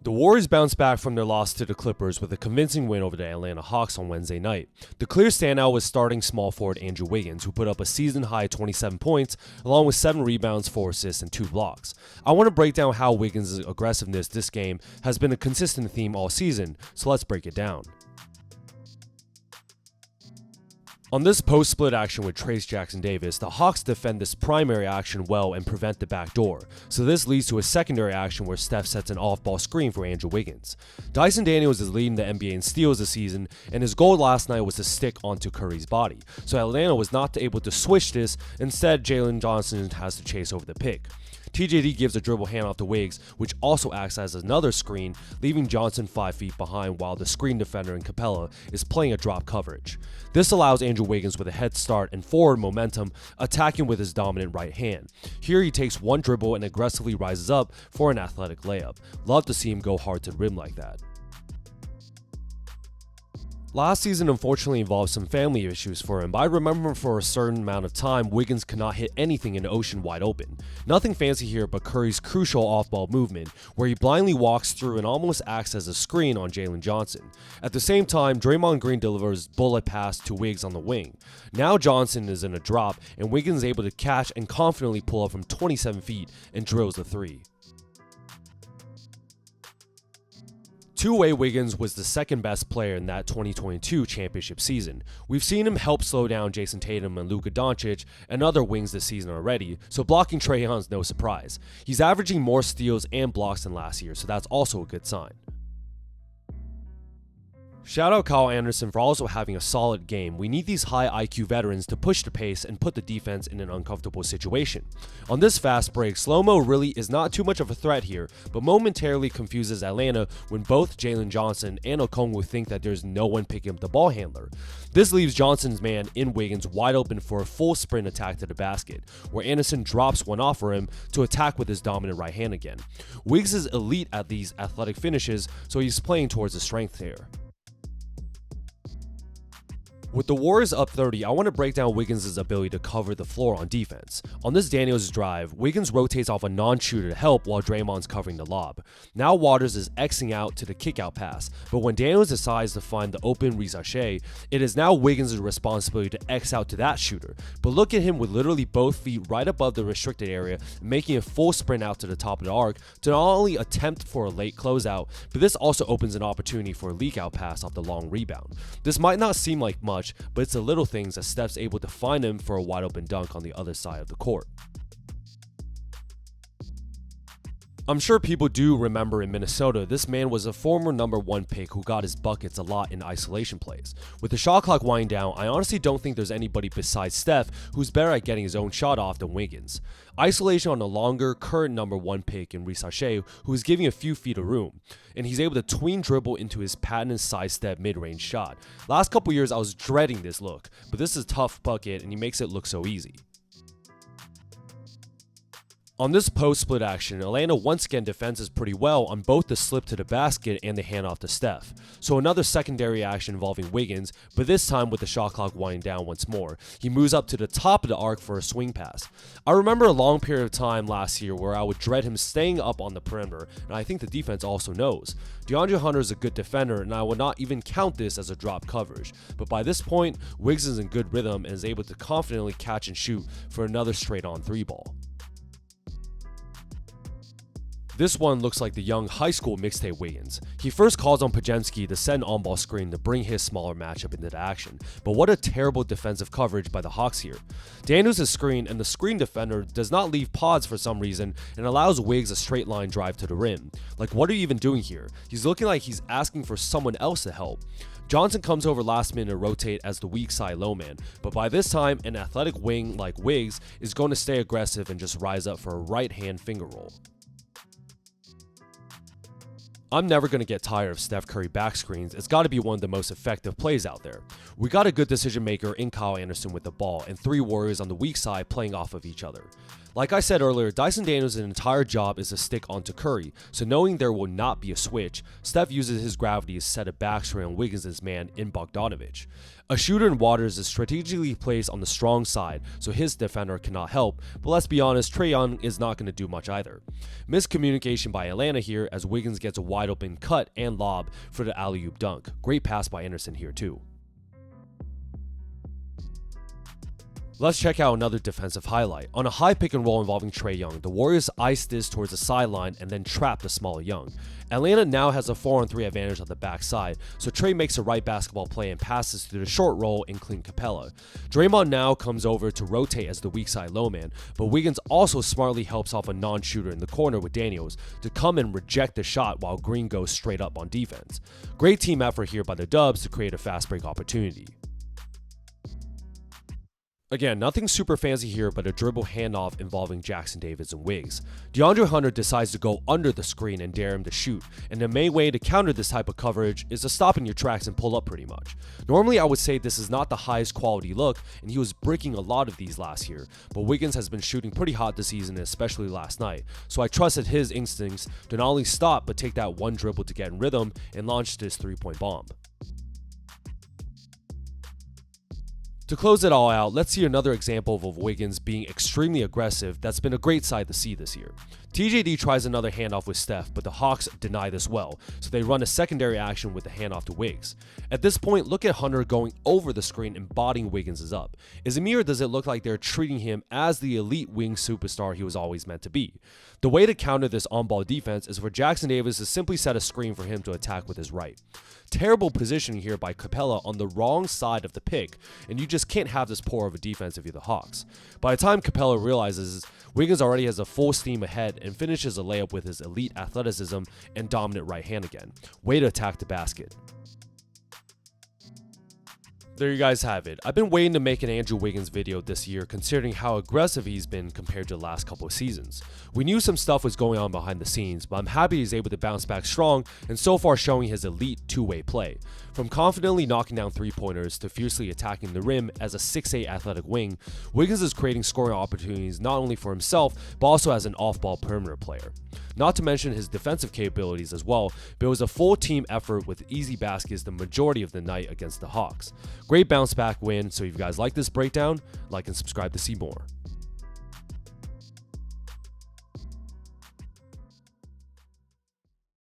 The Warriors bounced back from their loss to the Clippers with a convincing win over the Atlanta Hawks on Wednesday night. The clear standout was starting small forward Andrew Wiggins, who put up a season-high 27 points, along with 7 rebounds, 4 assists, and 2 blocks. I want to break down how Wiggins' aggressiveness this game has been a consistent theme all season, so let's break it down. On this post-split action with Trayce Jackson-Davis, the Hawks defend this primary action well and prevent the backdoor, so this leads to a secondary action where Steph sets an off-ball screen for Andrew Wiggins. Dyson Daniels is leading the NBA in steals this season, and his goal last night was to stick onto Curry's body, so Atlanta was not able to switch this. Instead, Jalen Johnson has to chase over the pick. TJD gives a dribble handoff to Wiggs, which also acts as another screen, leaving Johnson 5 feet behind while the screen defender in Capella is playing a drop coverage. This allows Andrew Wiggins with a head start and forward momentum, attacking with his dominant right hand. Here he takes one dribble and aggressively rises up for an athletic layup. Love to see him go hard to the rim like that. Last season unfortunately involved some family issues for him, but I remember for a certain amount of time Wiggins could not hit anything in the ocean wide open. Nothing fancy here but Curry's crucial off-ball movement, where he blindly walks through and almost acts as a screen on Jalen Johnson. At the same time, Draymond Green delivers bullet pass to Wiggs on the wing. Now Johnson is in a drop, and Wiggins is able to catch and confidently pull up from 27 feet and drills the 3. Two-way Wiggins was the second best player in that 2022 championship season. We've seen him help slow down Jason Tatum and Luka Doncic and other wings this season already, so blocking Trae Young's no surprise. He's averaging more steals and blocks than last year, so that's also a good sign. Shout out Kyle Anderson for also having a solid game. We need these high IQ veterans to push the pace and put the defense in an uncomfortable situation. On this fast break, slow-mo really is not too much of a threat here, but momentarily confuses Atlanta when both Jalen Johnson and Okongwu think that there's no one picking up the ball handler. This leaves Johnson's man in Wiggins wide open for a full sprint attack to the basket, where Anderson drops one off for him to attack with his dominant right hand again. Wiggs is elite at these athletic finishes, so he's playing towards his strength here. With the Warriors up 30, I want to break down Wiggins' ability to cover the floor on defense. On this Daniels drive, Wiggins rotates off a non-shooter to help while Draymond's covering the lob. Now Waters is Xing out to the kick-out pass, but when Daniels decides to find the open ricochet, it is now Wiggins' responsibility to X out to that shooter. But look at him with literally both feet right above the restricted area, making a full sprint out to the top of the arc to not only attempt for a late closeout, but this also opens an opportunity for a leak-out pass off the long rebound. This might not seem like much, but it's the little things that Steph's able to find him for a wide open dunk on the other side of the court. I'm sure people do remember in Minnesota, this man was a former number 1 pick who got his buckets a lot in isolation plays. With the shot clock winding down, I honestly don't think there's anybody besides Steph who's better at getting his own shot off than Wiggins. Isolation on a longer, current number 1 pick in Ricochet, who is giving a few feet of room, and he's able to tween dribble into his patented sidestep mid-range shot. Last couple years I was dreading this look, but this is a tough bucket and he makes it look so easy. On this post-split action, Atlanta once again defends pretty well on both the slip to the basket and the handoff to Steph. So another secondary action involving Wiggins, but this time with the shot clock winding down once more. He moves up to the top of the arc for a swing pass. I remember a long period of time last year where I would dread him staying up on the perimeter, and I think the defense also knows. DeAndre Hunter is a good defender, and I would not even count this as a drop coverage. But by this point, Wiggs is in good rhythm and is able to confidently catch and shoot for another straight-on 3-ball. This one looks like the young high school mixtape Wiggins. He first calls on Pajemski to send on-ball screen to bring his smaller matchup into the action, but what a terrible defensive coverage by the Hawks here. Daniels is screened, and the screen defender does not leave pods for some reason and allows Wiggs a straight line drive to the rim. Like, what are you even doing here? He's looking like he's asking for someone else to help. Johnson comes over last minute to rotate as the weak side low man, but by this time, an athletic wing like Wiggs is going to stay aggressive and just rise up for a right hand finger roll. I'm never going to get tired of Steph Curry back screens. It's got to be one of the most effective plays out there. We got a good decision maker in Kyle Anderson with the ball and 3 Warriors on the weak side playing off of each other. Like I said earlier, Dyson Daniels' entire job is to stick onto Curry, so knowing there will not be a switch, Steph uses his gravity to set a backstory on Wiggins' man in Bogdanovic. A shooter in Waters is strategically placed on the strong side, so his defender cannot help, but let's be honest, Trae Young is not going to do much either. Miscommunication by Atlanta here as Wiggins gets a wide open cut and lob for the alley-oop dunk. Great pass by Anderson here too. Let's check out another defensive highlight. On a high pick and roll involving Trae Young, the Warriors iced this towards the sideline and then trapped the smaller Young. Atlanta now has a 4-on-3 advantage on the backside, so Trae makes a right basketball play and passes to the short roll and Clint Capella. Draymond now comes over to rotate as the weak side low man, but Wiggins also smartly helps off a non-shooter in the corner with Daniels to come and reject the shot while Green goes straight up on defense. Great team effort here by the Dubs to create a fast break opportunity. Again, nothing super fancy here, but a dribble handoff involving Jackson Davis and Wiggs. DeAndre Hunter decides to go under the screen and dare him to shoot, and the main way to counter this type of coverage is to stop in your tracks and pull up pretty much. Normally I would say this is not the highest quality look, and he was breaking a lot of these last year, but Wiggins has been shooting pretty hot this season, especially last night, so I trusted his instincts to not only stop but take that one dribble to get in rhythm and launch this three-point bomb. To close it all out, let's see another example of Wiggins being extremely aggressive that's been a great side to see this year. TJD tries another handoff with Steph, but the Hawks deny this well, so they run a secondary action with the handoff to Wiggs. At this point, look at Hunter going over the screen and bodying Wiggins up. Is it me or does it look like they're treating him as the elite wing superstar he was always meant to be? The way to counter this on-ball defense is for Jackson Davis to simply set a screen for him to attack with his right. Terrible positioning here by Capella on the wrong side of the pick, and you just can't have this poor of a defense if you're the Hawks. By the time Capella realizes, Wiggins already has a full steam ahead and finishes a layup with his elite athleticism and dominant right hand again. Way to attack the basket. There you guys have it. I've been waiting to make an Andrew Wiggins video this year considering how aggressive he's been compared to the last couple of seasons. We knew some stuff was going on behind the scenes, but I'm happy he's able to bounce back strong and so far showing his elite two-way play. From confidently knocking down three-pointers to fiercely attacking the rim as a 6'8" athletic wing, Wiggins is creating scoring opportunities not only for himself, but also as an off-ball perimeter player. Not to mention his defensive capabilities as well, but it was a full team effort with easy baskets the majority of the night against the Hawks. Great bounce back win, so if you guys like this breakdown, like and subscribe to see more.